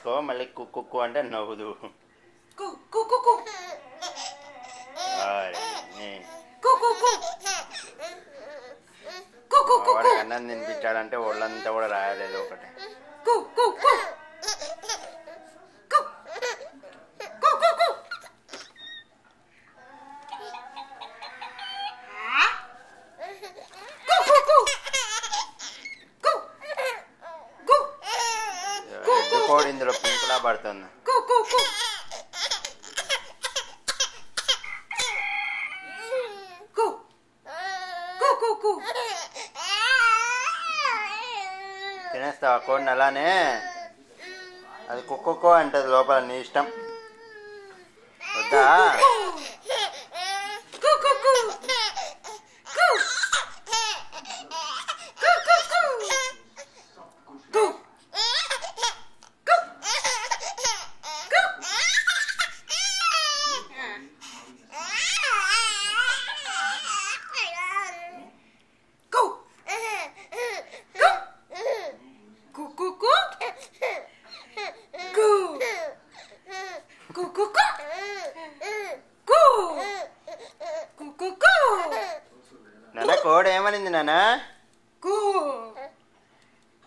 రాసుకో, మళ్ళీ కుక్కు అంటే నవ్వుదు. వాడికి అన్నం తినిపించాడంటే ఒళ్ళంతా కూడా రాయలేదు ఒకటి. కోడి ఇందులో పింకులా పడుతుంది. తినేస్తావా కోడిని అలానే? అది కుక్కో అంటది లోపల, నీ ఇష్టం. వద్దా? నాన్న కోడి ఏమనింది? నాన్న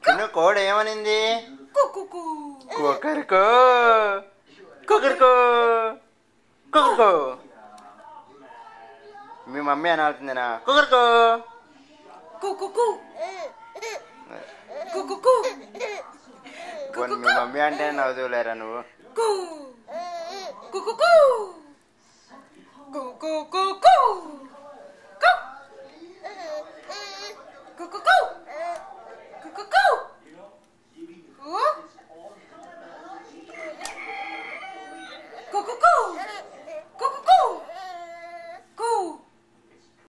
చిన్న కోడి ఏమనింది? కుక్కరుకో కుక్కరుకో కుక్కరుకో. మీ మమ్మీ అని అవుతుందినా? కుక్కరుకో. మీ మమ్మీ అంటే నవ్వులేరా నువ్వు? Go.